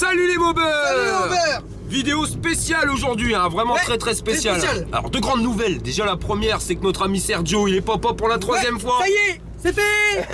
Salut les bobeurs! Salut les bobeurs! Vidéo spéciale aujourd'hui, hein, vraiment très spéciale. Alors deux grandes nouvelles. Déjà la première, c'est que notre ami Sergio, il est papa pour la troisième fois. Ça y est, c'est fait.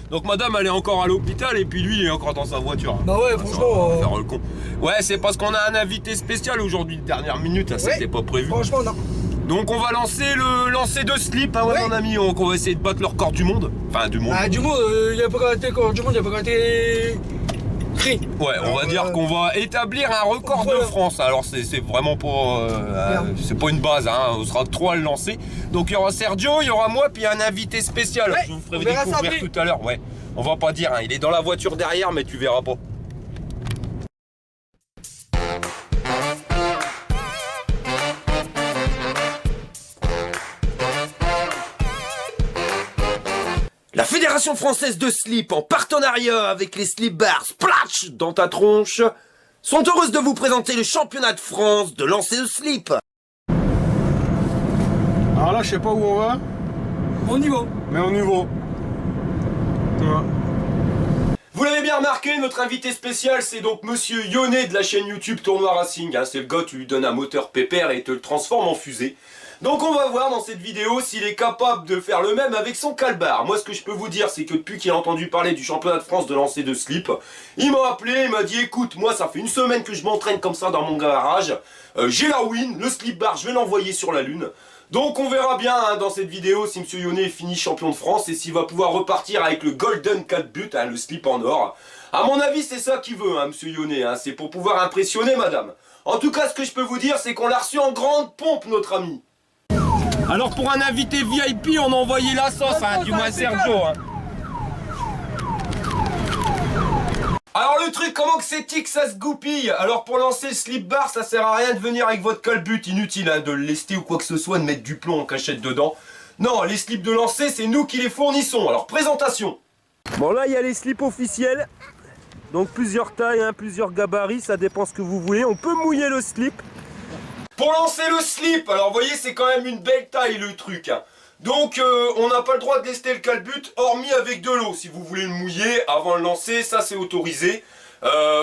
Donc madame, elle est encore à l'hôpital et puis lui, il est encore dans sa voiture. Bah ouais, franchement. Faire le con. Ouais, c'est parce qu'on a un invité spécial aujourd'hui, dernière minute, hein, c'était pas prévu. Franchement, non. Donc on va lancer le lancer de slip, hein, ouais, mon ami. On va essayer de battre le record du monde. Enfin, du monde. Ah, du monde, il n'y a pas été record du monde, il n'y a pas été. Ouais, on va dire qu'on va établir un record de France. Alors c'est vraiment pas, c'est pas une base, hein. On sera 3 à le lancer. Donc il y aura Sergio, il y aura moi, puis un invité spécial. Ouais, je vous ferai découvrir tout à l'heure. Ouais, on va pas dire, hein. Il est dans la voiture derrière, mais tu verras pas. La Fédération Française de Slip, en partenariat avec les slip bars Splash dans ta tronche, sont heureuses de vous présenter le championnat de France de lancer de slip. Alors là, je sais pas où on va, Au niveau. mais au niveau. Ouais. Vous l'avez bien remarqué, notre invité spécial, c'est donc Monsieur Yonnet de la chaîne YouTube Tournoi Racing. Hein, c'est le gars, tu lui donnes un moteur pépère et il te le transforme en fusée. Donc on va voir dans cette vidéo s'il est capable de faire le même avec son calbar. Moi ce que je peux vous dire, c'est que depuis qu'il a entendu parler du championnat de France de lancer de slip, il m'a appelé, il m'a dit écoute, moi ça fait une semaine que je m'entraîne comme ça dans mon garage, j'ai la win, le slip bar je vais l'envoyer sur la lune. Donc on verra bien hein, dans cette vidéo si Monsieur Yonnet finit champion de France et s'il va pouvoir repartir avec le Golden 4 buts, hein, le slip en or. A mon avis c'est ça qu'il veut, hein, Monsieur Yonnet, hein, c'est pour pouvoir impressionner madame. En tout cas ce que je peux vous dire, c'est qu'on l'a reçu en grande pompe notre ami. Alors pour un invité VIP, on a envoyé la sauce, hein, du moins Sergio. Hein. Alors le truc, comment que c'est tic, ça se goupille. Alors pour lancer le slip bar, ça sert à rien de venir avec votre calbut, inutile hein, de le lester ou quoi que ce soit, de mettre du plomb en cachette dedans. Non, les slips de lancer, c'est nous qui les fournissons. Alors présentation. Bon là, il y a les slips officiels. Donc plusieurs tailles, hein, plusieurs gabarits, ça dépend ce que vous voulez. On peut mouiller le slip. Pour lancer le slip, alors vous voyez c'est quand même une belle taille le truc. Hein. Donc on n'a pas le droit de lester le calbut hormis avec de l'eau. Si vous voulez le mouiller avant de le lancer, ça c'est autorisé.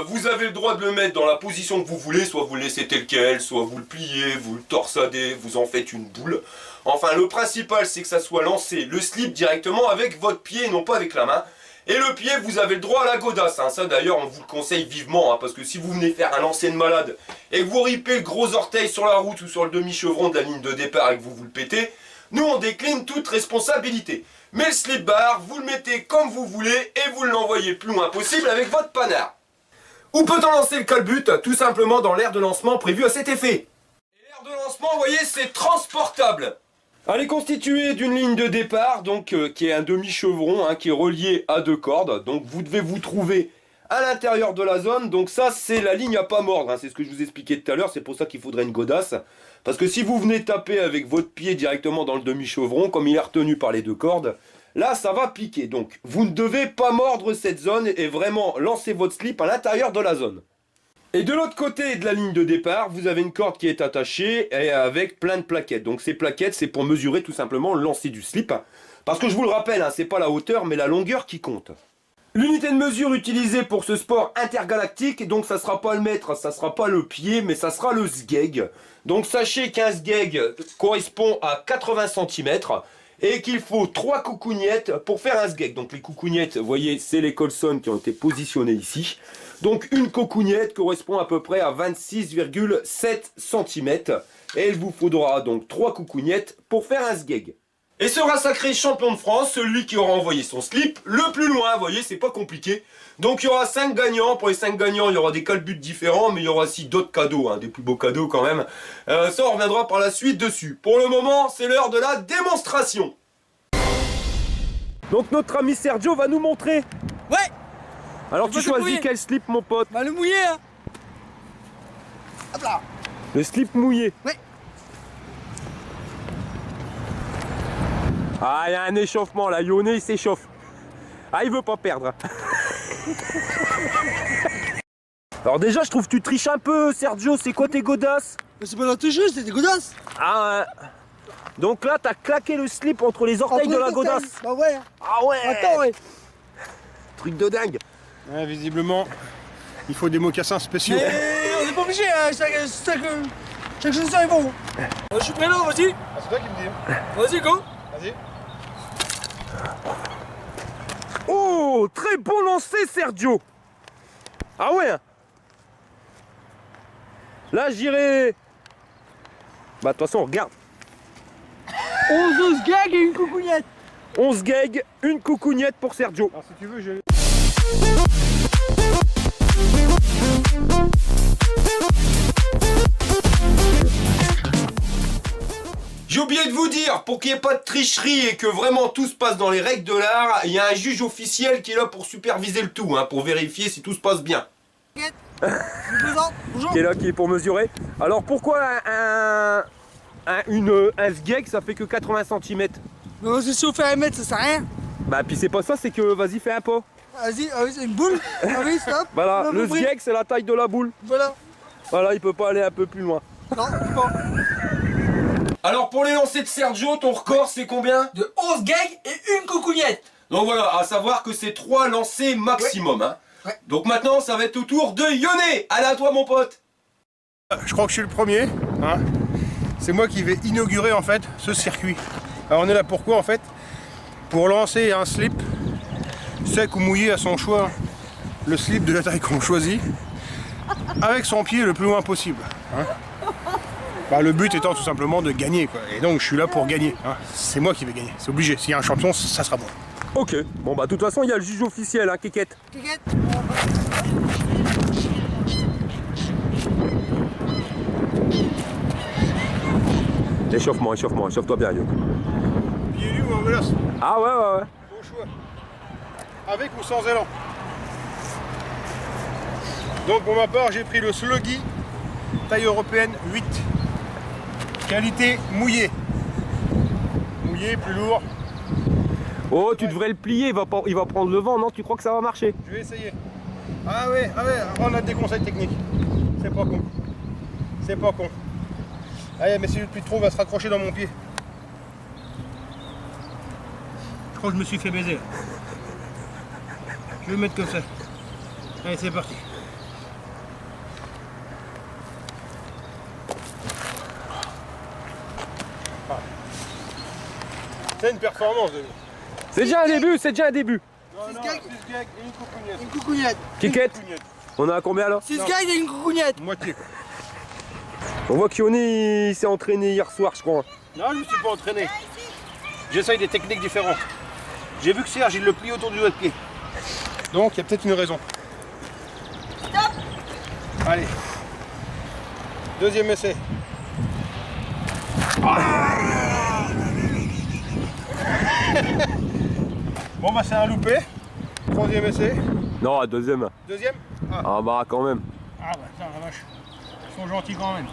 Vous avez le droit de le mettre dans la position que vous voulez, soit vous le laissez tel quel, soit vous le pliez, vous le torsadez, vous en faites une boule. Enfin le principal c'est que ça soit lancé le slip directement avec votre pied et non pas avec la main. Et le pied, vous avez le droit à la godasse. Hein. Ça d'ailleurs, on vous le conseille vivement. Hein, parce que si vous venez faire un lancer de malade et que vous ripez le gros orteil sur la route ou sur le demi-chevron de la ligne de départ et que vous le pétez, nous on décline toute responsabilité. Mais le slip bar, vous le mettez comme vous voulez et vous l'envoyez le plus loin possible avec votre panard. Où peut-on lancer le calbut? Tout simplement dans l'aire de lancement prévu à cet effet. Et l'aire de lancement, vous voyez, c'est transportable. Elle est constituée d'une ligne de départ, donc qui est un demi-chevron, hein, qui est relié à 2 cordes. Donc vous devez vous trouver à l'intérieur de la zone. Donc ça, c'est la ligne à pas mordre. Hein, c'est ce que je vous expliquais tout à l'heure. C'est pour ça qu'il faudrait une godasse. Parce que si vous venez taper avec votre pied directement dans le demi-chevron, comme il est retenu par les 2 cordes, là, ça va piquer. Donc vous ne devez pas mordre cette zone et vraiment lancer votre slip à l'intérieur de la zone. Et de l'autre côté de la ligne de départ, vous avez une corde qui est attachée et avec plein de plaquettes. Donc ces plaquettes, c'est pour mesurer tout simplement le lancer du slip. Parce que je vous le rappelle, hein, c'est pas la hauteur mais la longueur qui compte. L'unité de mesure utilisée pour ce sport intergalactique, donc ça sera pas le mètre, ça sera pas le pied, mais ça sera le sgeg. Donc sachez qu'un sgeg correspond à 80 cm et qu'il faut 3 coucougnettes pour faire un sgeg. Donc les coucougnettes, vous voyez, c'est les colsons qui ont été positionnés ici. Donc une coucougnette correspond à peu près à 26,7 cm. Et il vous faudra donc 3 coucougnettes pour faire un sgeg. Et sera sacré champion de France celui qui aura envoyé son slip le plus loin. Vous voyez, c'est pas compliqué. Donc il y aura 5 gagnants. Pour les 5 gagnants, il y aura des calbuts différents, mais il y aura aussi d'autres cadeaux, hein, des plus beaux cadeaux quand même. Ça, on reviendra par la suite dessus. Pour le moment, c'est l'heure de la démonstration. Donc notre ami Sergio va nous montrer. Ouais. Alors tu choisis quel slip mon pote? Bah le mouiller hein. Hop là. Le slip mouillé. Ouais. Ah, il y a un échauffement là, Yonnet il s'échauffe. Ah, il veut pas perdre. Alors déjà, je trouve que tu triches un peu, Sergio, c'est quoi tes godasses? Mais c'est pas la tricherie, c'est des godasses. Ah ouais. Donc là, t'as claqué le slip entre les orteils de la godasse. Bah ouais. Ah ouais. Attends, ouais. Truc de dingue. Ouais, visiblement, Il faut des mocassins spéciaux. Mais on n'est pas obligé, hein. Chaque chose est bon. Je suis prêt là, vas-y. Ah, c'est toi qui me dis. Vas-y, go. Vas-y. Oh, très bon lancer, Sergio. Ah ouais. Là, j'irai. Bah, de toute façon, regarde. 11 gags et une coucougnette. 11 gags, une coucougnette pour Sergio. Alors, si tu veux, j'ai. J'ai oublié de vous dire, pour qu'il n'y ait pas de tricherie et que vraiment tout se passe dans les règles de l'art, il y a un juge officiel qui est là pour superviser le tout, hein, pour vérifier si tout se passe bien. Je me présente. Bonjour. Qui est là, qui est pour mesurer. Alors pourquoi un sgeg ça fait que 80 cm? Mais vas-y, si on fait 1 mètre, ça sert à rien. Bah puis c'est pas ça, c'est que vas-y fais un pas. Vas-y, c'est une boule. Ah oui, stop. Voilà, On va le ouvrir. sgeg c'est la taille de la boule. Voilà. Voilà, il peut pas aller un peu plus loin. Non, c'est pas. Alors pour les lancers de Sergio, ton record c'est combien? De 11 gags et une coucougnette. Donc voilà, à savoir que c'est 3 lancers maximum. Hein. Ouais. Donc maintenant ça va être au tour de Yoné. Allez à toi mon pote. Je crois que je suis le premier. Hein. C'est moi qui vais inaugurer en fait ce circuit. Alors on est là pourquoi en fait? Pour lancer un slip sec ou mouillé à son choix, le slip de la taille qu'on choisit, avec son pied le plus loin possible. Hein. Bah, le but étant tout simplement de gagner quoi. Et donc je suis là pour gagner. Hein. C'est moi qui vais gagner, c'est obligé. S'il y a un champion, ça sera bon. Ok, bon bah de toute façon il y a le juge officiel, hein, Kékette. Coucougnette. Échauffement, échauffe-toi bien Yo. Pied nu ou en véloce? Ah ouais. Au choix. Avec ou sans élan. Donc pour ma part, j'ai pris le Sluggy, taille européenne 8. Qualité mouillé. Mouillé, plus lourd. Oh, tu devrais le plier, il va prendre le vent, non? Tu crois que ça va marcher? Je vais essayer. Ah ouais, on a des conseils techniques. C'est pas con. C'est pas con. Allez, mais si le plus trop va se raccrocher dans mon pied. Je crois que je me suis fait baiser là. Je vais le mettre comme ça. Allez, c'est parti. C'est une performance, Denis. C'est déjà un début, c'est déjà un début. Non, Six non, gags. 6 gags et une coucougnette. Une coucougnette. Kékette, Coucougnette. on a combien là? 6 gags et une coucougnette. Moitié quoi. On voit qu'Yoné il s'est entraîné hier soir, je crois. Non, je ne me suis pas entraîné. J'essaye des techniques différentes. J'ai vu que Serge, il le plie autour du doigt de pied. Donc, il y a peut-être une raison. Stop. Allez. Deuxième essai. Ah. Bon, bah, c'est un loupé. Troisième essai. Non, deuxième. Deuxième. Ah, Ah bah quand même. bah, putain, la vache. Ils sont gentils quand même.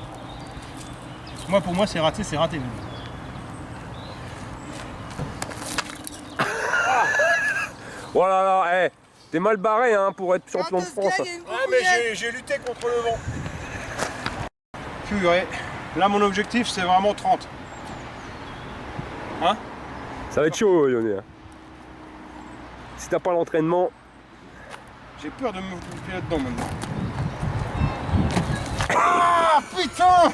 Moi, pour moi, c'est raté, c'est raté. Même. Voilà, là, hey, t'es mal barré hein, pour être champion de 22 France. gags et une Ouais, mais coucougnette. j'ai lutté contre le vent. Purée. Là, mon objectif, c'est vraiment 30. Hein? Ça va être chaud, Yoné. Hein. Si t'as pas l'entraînement. J'ai peur de me couper là-dedans maintenant. Ah, putain!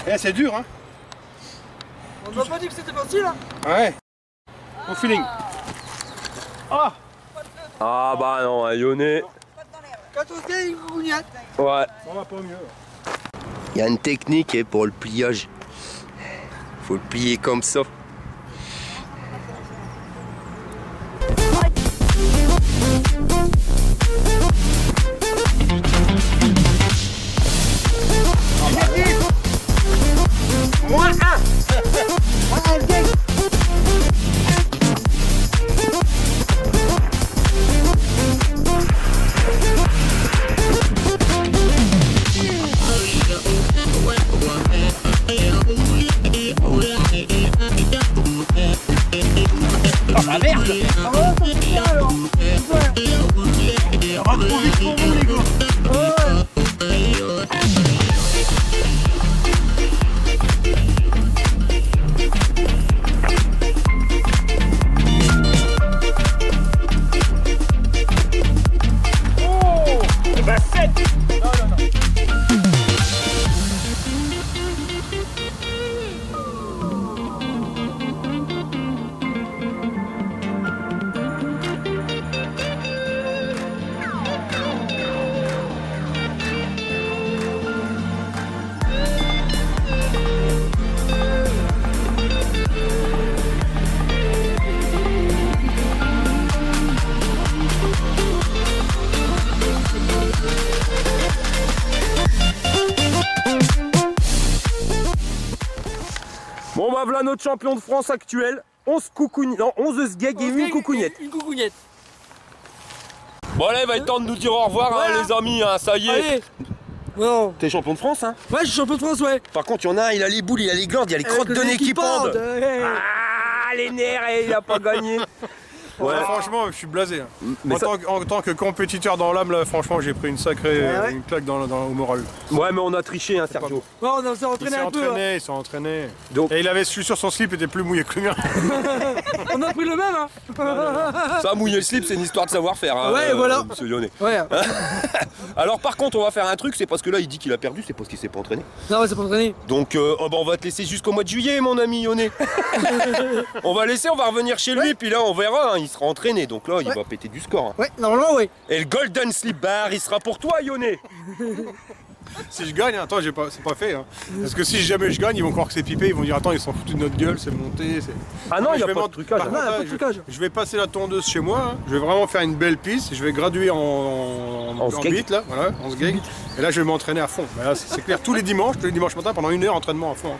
Eh, c'est dur, hein? On m'a pas dit que c'était facile, hein. Ouais. Au feeling. Ah! Ah bah non, hein, Yoné. 14 gags et une coucougnette. Ouais. On va pas mieux. Il y a une technique pour le pliage. Faut le plier comme ça. voilà notre champion de France actuel. 11 sgeg et une coucougnette. Une coucougnette. Bon allez, il va être temps de nous dire au revoir Voilà. hein, les amis, hein, ça y est. Allez. Non. T'es champion de France hein. Ouais, je suis champion de France, ouais. Par contre, il y en a un, il a les boules, il a les glandes, il y a les crottes de nez qui pendent. Ah, les nerfs, il a pas gagné. Ouais, franchement, je suis blasé. Hein. Mais En tant que compétiteur dans l'âme, là, franchement, j'ai pris une sacrée ouais. une claque au moral. Ouais, mais on a triché, hein, Sergio. Ouais, on s'est entraîné un peu. Hein. Il s'est entraîné. Donc- Et je suis sûr, son slip était plus mouillé que le mien. On a pris le même, hein. Ça, mouiller le slip, c'est une histoire de savoir-faire. Hein, Ouais, voilà. Monsieur Lyonnais. Ouais. Alors, par contre, on va faire un truc, c'est parce que là, il dit qu'il a perdu, c'est parce qu'il s'est pas entraîné. Non, ouais, c'est pas entraîné. Donc, on va te laisser jusqu'au mois de juillet, mon ami Lyonnais. On va laisser, on va revenir chez lui, puis là, on verra, hein, il sera entraîné. Donc là, il va péter du score. Hein. Ouais, normalement, ouais. Et le Golden Slip Bar, il sera pour toi, Lyonnais. Si je gagne, attends, c'est pas fait. Hein. Parce que si jamais je gagne, ils vont croire que c'est pipé, ils vont dire attends, ils s'en foutent de notre gueule, c'est monté. Ah non, il Je n'y a vais pas de monter- trucage. par hein. Non, y a contre, pas de trucage. je vais passer la tondeuse chez moi, hein. Je vais vraiment faire une belle piste, je vais graduer en sgeg. beat là, voilà, en sgeg. Et là je vais m'entraîner à fond. Bah, là, c'est clair, tous les dimanches matin pendant 1 heure entraînement à fond.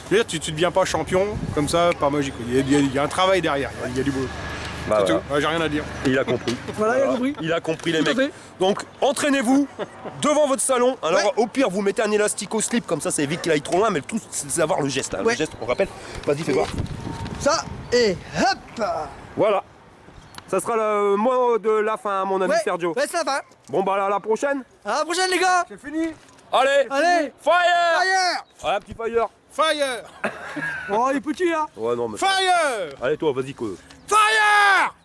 Je veux dire, tu ne deviens pas champion comme ça par magie. Il y a un travail derrière, il y a du boulot. Bah, C'est voilà. tout, ouais, j'ai rien à dire. Il a compris. Voilà, il a compris. Il a compris les Tout à mecs. fait. Donc entraînez-vous devant votre salon. Alors au pire vous mettez un élastique au slip comme ça évite qu'il aille trop loin, mais le tout c'est d'avoir le geste. Hein. Ouais. Le geste, on rappelle. Vas-y fais voir. Ça, et hop. Voilà. Ça sera le mot de la fin, mon ami Ouais, Sergio. ouais, c'est la fin. Bon bah à la prochaine. À la prochaine, les gars. C'est fini. Allez, Allez. fire. Fire. Ouais, un petit fire. Fire. Oh, il est petit, là. Ouais non mais. Fire. Allez toi, vas-y quoi. Fire.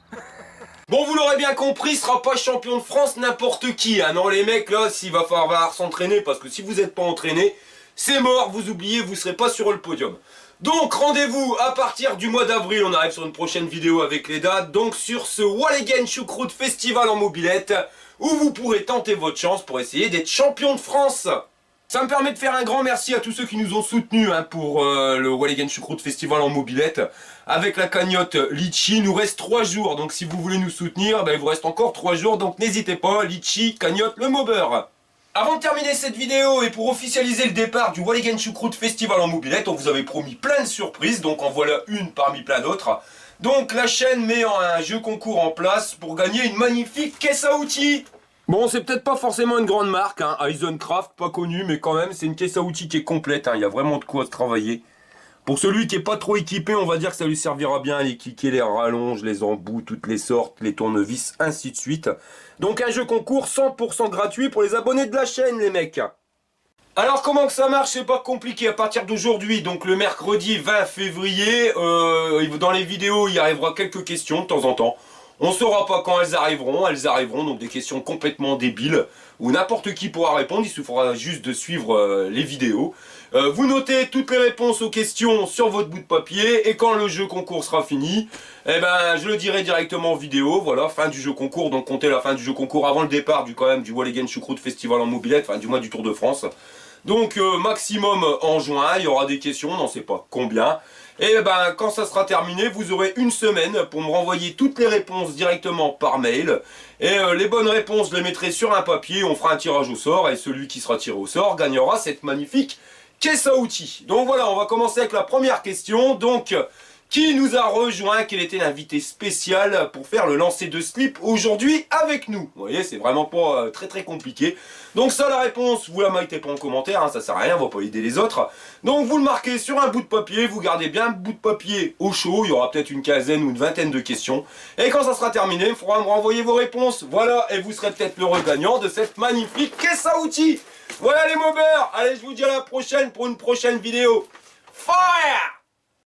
Bon, vous l'aurez bien compris, ce sera pas champion de France n'importe qui. Hein. Non, les mecs, là, s'il va falloir s'entraîner, parce que si vous n'êtes pas entraîné, c'est mort, vous oubliez, vous serez pas sur le podium. Donc, rendez-vous à partir du mois d'avril, on arrive sur une prochaine vidéo avec les dates, donc sur ce Walligen Choucroute Festival en mobilette, où vous pourrez tenter votre chance pour essayer d'être champion de France. Ça me permet de faire un grand merci à tous ceux qui nous ont soutenus hein, pour le Walligen Choucroute Festival en mobilette. Avec la cagnotte Litchi, il nous reste 3 jours. Donc si vous voulez nous soutenir, il vous reste encore 3 jours. Donc n'hésitez pas, Litchi, cagnotte, le mobeur. Avant de terminer cette vidéo et pour officialiser le départ du Walligen Choucroute Festival en mobilette, on vous avait promis plein de surprises. Donc en voilà une parmi plein d'autres. Donc la chaîne met un jeu concours en place pour gagner une magnifique caisse à outils. Bon, c'est peut-être pas forcément une grande marque, hein, Eisencraft, pas connu, mais quand même, c'est une caisse à outils qui est complète, hein, il y a vraiment de quoi se travailler. Pour celui qui est pas trop équipé, on va dire que ça lui servira bien, les cliquets, les rallonges, les embouts, toutes les sortes, les tournevis, ainsi de suite. Donc un jeu concours 100% gratuit pour les abonnés de la chaîne, les mecs. Alors comment que ça marche, c'est pas compliqué, à partir d'aujourd'hui, donc le mercredi 20 février, dans les vidéos, il y arrivera quelques questions de temps en temps. On saura pas quand elles arriveront, donc des questions complètement débiles, où n'importe qui pourra répondre, il suffira juste de suivre les vidéos. Vous notez toutes les réponses aux questions sur votre bout de papier, et quand le jeu concours sera fini, eh ben, je le dirai directement en vidéo, voilà, fin du jeu concours, donc comptez la fin du jeu concours avant le départ du Walligen Choucroute Festival en mobilette, enfin du mois du Tour de France. Donc maximum en juin, il y aura des questions, on n'en sait pas combien. Et ben quand ça sera terminé, vous aurez une semaine pour me renvoyer toutes les réponses directement par mail. Et les bonnes réponses, je les mettrai sur un papier, on fera un tirage au sort. Et celui qui sera tiré au sort gagnera cette magnifique caisse à outils. Donc voilà, on va commencer avec la première question. Donc, qui nous a rejoint? Quel était l'invité spécial pour faire le lancer de slip aujourd'hui avec nous? Vous voyez, c'est vraiment pas très compliqué. Donc ça, la réponse, vous la mettez pas en commentaire, hein, ça sert à rien, on va pas aider les autres. Donc vous le marquez sur un bout de papier, vous gardez bien le bout de papier au chaud, il y aura peut-être une quinzaine ou une vingtaine de questions. Et quand ça sera terminé, il faudra me renvoyer vos réponses. Voilà, et vous serez peut-être l'heureux gagnant de cette magnifique caisse à outils. Voilà les mobeurs, allez, je vous dis à la prochaine pour une prochaine vidéo. Fire!